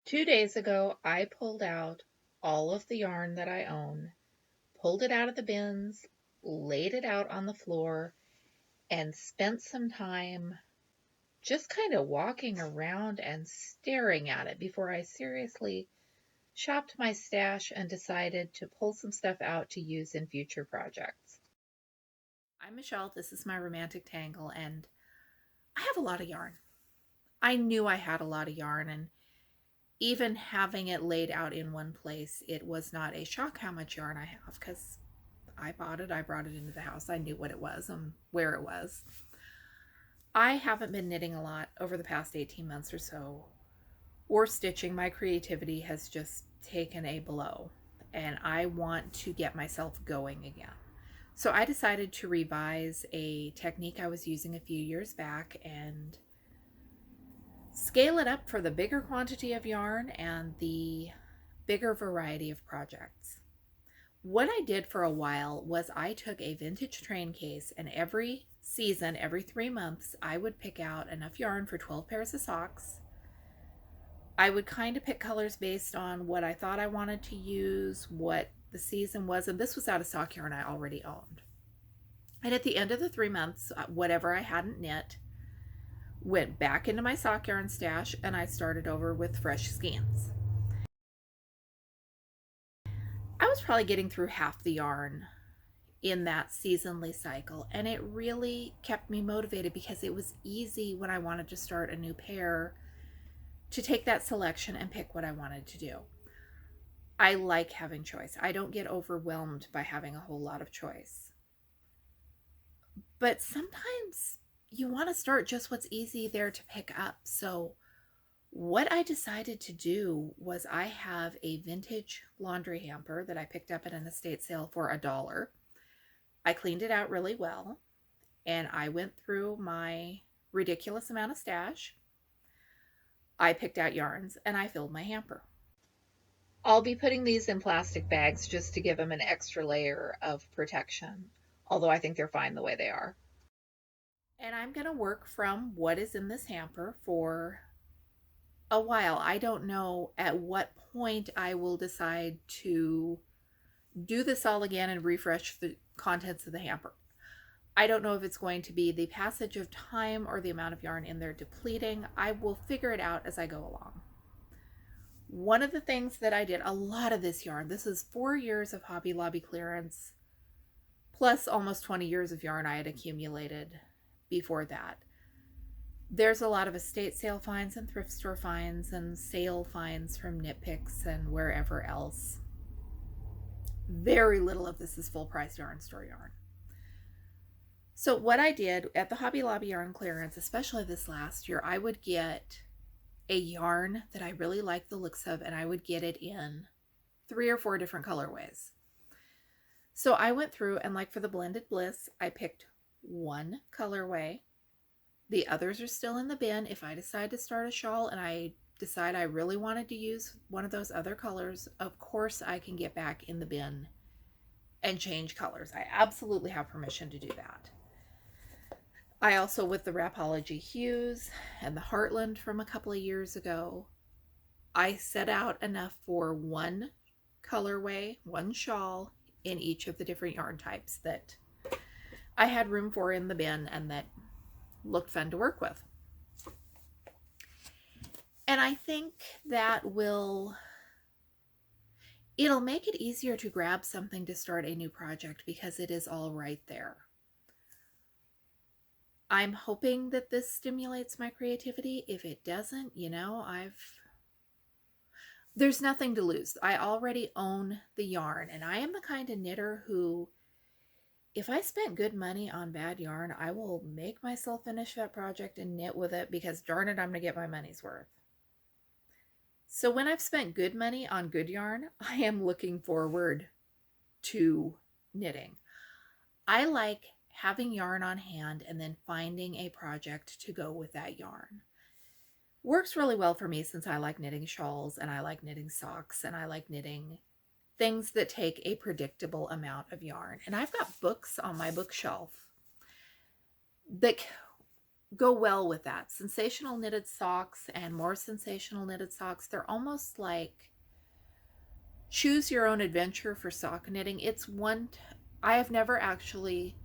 2 days ago, I pulled out all of the yarn that I own, pulled it out of the bins, laid it out on the floor, and spent some time just kind of walking around and staring at it before I seriously shopped my stash and decided to pull some stuff out to use in future projects. I'm Michelle. This is my romantic tangle, and I have a lot of yarn. I knew I had a lot of yarn, and even having it laid out in one place, it was not a shock how much yarn I have because I bought it, I brought it into the house, I knew what it was and where it was. I haven't been knitting a lot over the past 18 months or so, or stitching. My creativity has just taken a blow, and I want to get myself going again. So I decided to revise a technique I was using a few years back and scale it up for the bigger quantity of yarn and the bigger variety of projects. What I did for a while was I took a vintage train case, and every season, every 3 months, I would pick out enough yarn for 12 pairs of socks. I would kind of pick colors based on what I thought I wanted to use, what the season was, and this was out of sock yarn I already owned. And at the end of the 3 months, whatever I hadn't knit went back into my sock yarn stash, and I started over with fresh skeins. I was probably getting through half the yarn in that seasonally cycle, and it really kept me motivated because it was easy when I wanted to start a new pair to take that selection and pick what I wanted to do. I like having choice. I don't get overwhelmed by having a whole lot of choice. But sometimes you want to start just what's easy there to pick up. So what I decided to do was I have a vintage laundry hamper that I picked up at an estate sale for $1. I cleaned it out really well, and I went through my ridiculous amount of stash. I picked out yarns and I filled my hamper. I'll be putting these in plastic bags just to give them an extra layer of protection, although I think they're fine the way they are. And I'm going to work from what is in this hamper for a while. I don't know at what point I will decide to do this all again and refresh the contents of the hamper. I don't know if it's going to be the passage of time or the amount of yarn in there depleting. I will figure it out as I go along. One of the things that I did, a lot of this yarn, this is 4 years of Hobby Lobby clearance, plus almost 20 years of yarn I had accumulated before that. There's a lot of estate sale finds and thrift store finds and sale finds from Knit Picks and wherever else. Very little of this is full price yarn store yarn. So what I did at the Hobby Lobby yarn clearance, especially this last year, I would get a yarn that I really liked the looks of, and I would get it in 3 or 4 different colorways. So I went through, and like for the Blended Bliss, I picked one colorway. The others are still in the bin. If I decide to start a shawl and I decide I really wanted to use one of those other colors, of course I can get back in the bin and change colors. I absolutely have permission to do that. I also, with the Rapology Hues and the Heartland from a couple of years ago, I set out enough for one colorway, one shawl in each of the different yarn types that I had room for in the bin and that looked fun to work with. And I think that it'll make it easier to grab something to start a new project because it is all right there. I'm hoping that this stimulates my creativity. If it doesn't, there's nothing to lose. I already own the yarn, and I am the kind of knitter who, if I spent good money on bad yarn, I will make myself finish that project and knit with it because darn it, I'm going to get my money's worth. So when I've spent good money on good yarn, I am looking forward to knitting. I like having yarn on hand and then finding a project to go with that yarn. Works really well for me since I like knitting shawls and I like knitting socks and I like knitting things that take a predictable amount of yarn. And I've got books on my bookshelf that go well with that. Sensational knitted socks and more sensational knitted socks, they're almost like choose your own adventure for sock knitting. I have never actually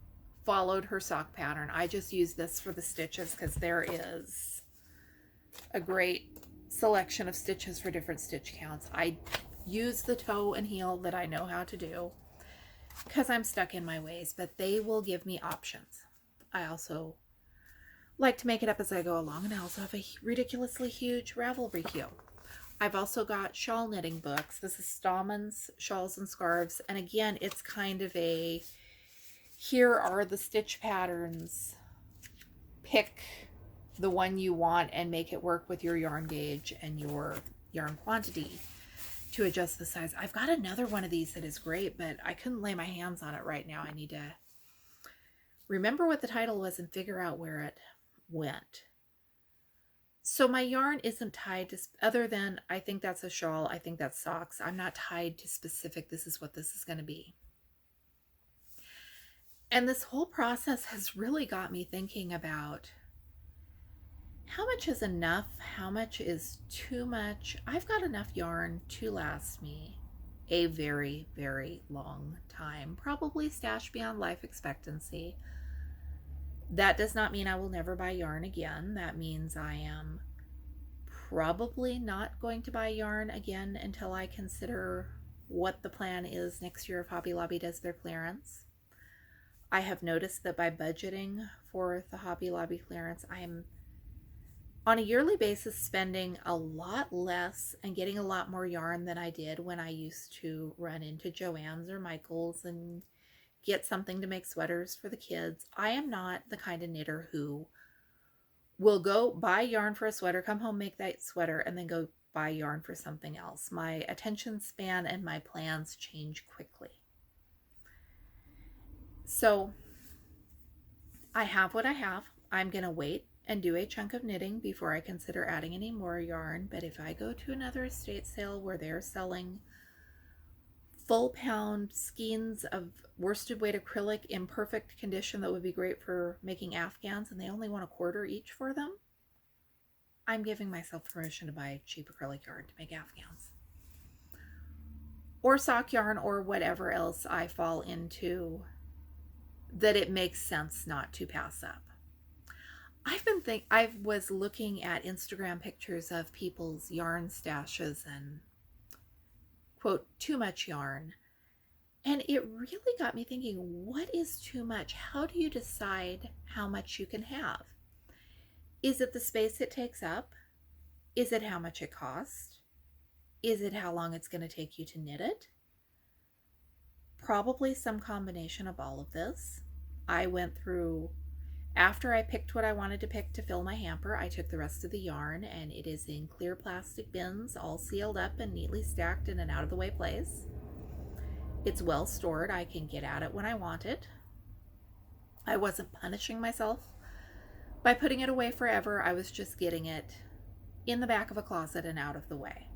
followed her sock pattern. I just use this for the stitches because there is a great selection of stitches for different stitch counts. I use the toe and heel that I know how to do because I'm stuck in my ways, but they will give me options. I also like to make it up as I go along, and I also have a ridiculously huge Ravelry queue. I've also got shawl knitting books. This is Stallman's Shawls and Scarves, and again, it's kind of a, here are the stitch patterns, pick the one you want and make it work with your yarn gauge and your yarn quantity to adjust the size. I've got another one of these that is great, but I couldn't lay my hands on it right now. I need to remember what the title was and figure out where it went. So my yarn isn't tied to, other than I think that's a shawl, I think that's socks. I'm not tied to specific, this is what this is going to be. And this whole process has really got me thinking about how much is enough, how much is too much. I've got enough yarn to last me a very, very long time, probably stashed beyond life expectancy. That does not mean I will never buy yarn again. That means I am probably not going to buy yarn again until I consider what the plan is next year if Hobby Lobby does their clearance. I have noticed that by budgeting for the Hobby Lobby clearance, I am on a yearly basis spending a lot less and getting a lot more yarn than I did when I used to run into Joann's or Michael's and get something to make sweaters for the kids. I am not the kind of knitter who will go buy yarn for a sweater, come home, make that sweater, and then go buy yarn for something else. My attention span and my plans change quickly. So I have what I have. I'm going to wait and do a chunk of knitting before I consider adding any more yarn. But if I go to another estate sale where they're selling full pound skeins of worsted weight acrylic in perfect condition that would be great for making afghans, and they only want a quarter each for them, I'm giving myself permission to buy cheap acrylic yarn to make afghans. Or sock yarn or whatever else I fall into that it makes sense not to pass up. I was looking at Instagram pictures of people's yarn stashes and quote, too much yarn. And it really got me thinking, what is too much? How do you decide how much you can have? Is it the space it takes up? Is it how much it costs? Is it how long it's going to take you to knit it? Probably some combination of all of this. I went through, after I picked what I wanted to pick to fill my hamper, I took the rest of the yarn, and it is in clear plastic bins, all sealed up and neatly stacked in an out-of-the-way place. It's well stored. I can get at it when I want it. I wasn't punishing myself by putting it away forever. I was just getting it in the back of a closet and out of the way.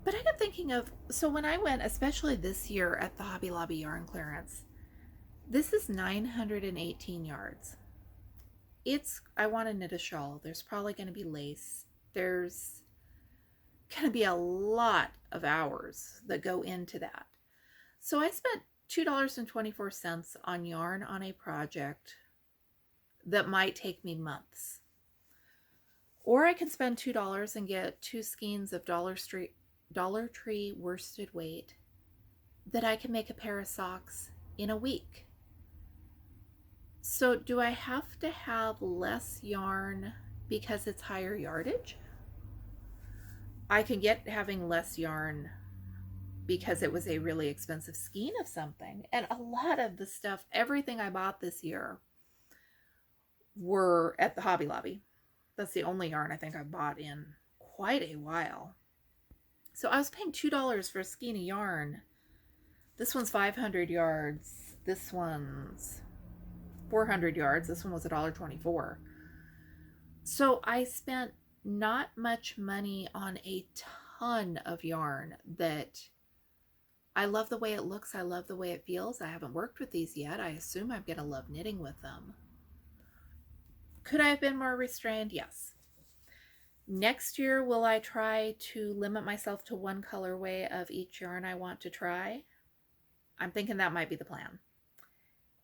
But I got thinking of, so when I went, especially this year at the Hobby Lobby yarn clearance, this is 918 yards. I want to knit a shawl. There's probably going to be lace. There's going to be a lot of hours that go into that. So I spent $2.24 on yarn on a project that might take me months. Or I can spend $2 and get 2 skeins of Dollar Tree worsted weight that I can make a pair of socks in a week. So do I have to have less yarn because it's higher yardage? I can get having less yarn because it was a really expensive skein of something. And a lot of the stuff, everything I bought this year were at the Hobby Lobby. That's the only yarn I think I bought in quite a while. So I was paying $2 for a skein of yarn. This one's 500 yards. This one's 400 yards. This one was $1.24. So I spent not much money on a ton of yarn that I love the way it looks. I love the way it feels. I haven't worked with these yet. I assume I'm going to love knitting with them. Could I have been more restrained? Yes. Next year, will I try to limit myself to one colorway of each yarn I want to try? I'm thinking that might be the plan.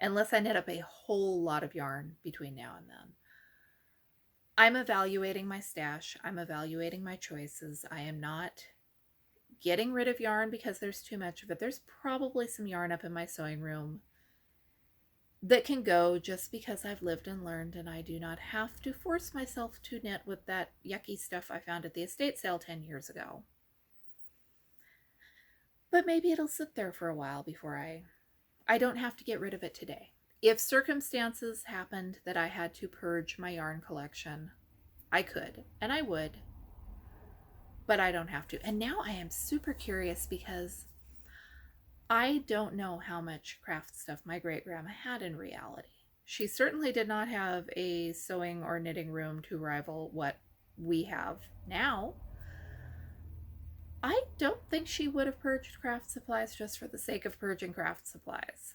Unless I knit up a whole lot of yarn between now and then. I'm evaluating my stash. I'm evaluating my choices. I am not getting rid of yarn because there's too much of it. There's probably some yarn up in my sewing room that can go just because I've lived and learned, and I do not have to force myself to knit with that yucky stuff I found at the estate sale 10 years ago. But maybe it'll sit there for a while before I don't have to get rid of it today. If circumstances happened that I had to purge my yarn collection, I could, and I would, but I don't have to. And now I am super curious because I don't know how much craft stuff my great-grandma had in reality. She certainly did not have a sewing or knitting room to rival what we have now. I don't think she would have purged craft supplies just for the sake of purging craft supplies.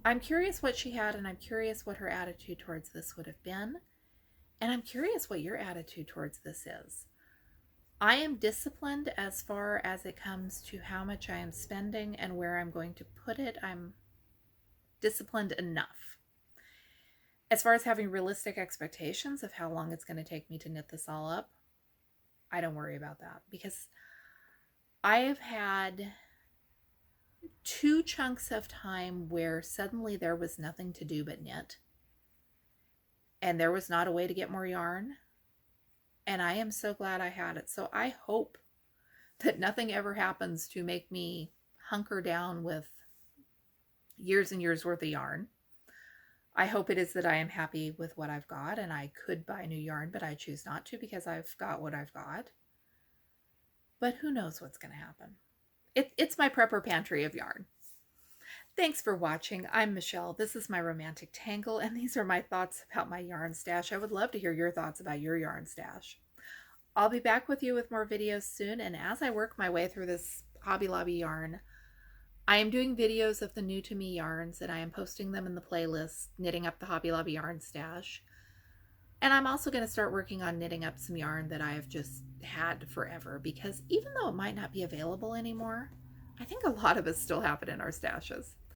I'm curious what she had, and I'm curious what her attitude towards this would have been. And I'm curious what your attitude towards this is. I am disciplined as far as it comes to how much I am spending and where I'm going to put it. I'm disciplined enough. As far as having realistic expectations of how long it's going to take me to knit this all up, I don't worry about that because I have had 2 chunks of time where suddenly there was nothing to do but knit, and there was not a way to get more yarn. And I am so glad I had it. So I hope that nothing ever happens to make me hunker down with years and years worth of yarn. I hope it is that I am happy with what I've got, and I could buy new yarn, but I choose not to because I've got what I've got. But who knows what's going to happen. It's my prepper pantry of yarn. Thanks for watching. I'm Michelle. This is my romantic tangle, and these are my thoughts about my yarn stash. I would love to hear your thoughts about your yarn stash. I'll be back with you with more videos soon, and as I work my way through this Hobby Lobby yarn, I am doing videos of the new to me yarns, and I am posting them in the playlist, Knitting Up the Hobby Lobby Yarn Stash. And I'm also going to start working on knitting up some yarn that I have just had forever, because even though it might not be available anymore, I think a lot of us still have it in our stashes.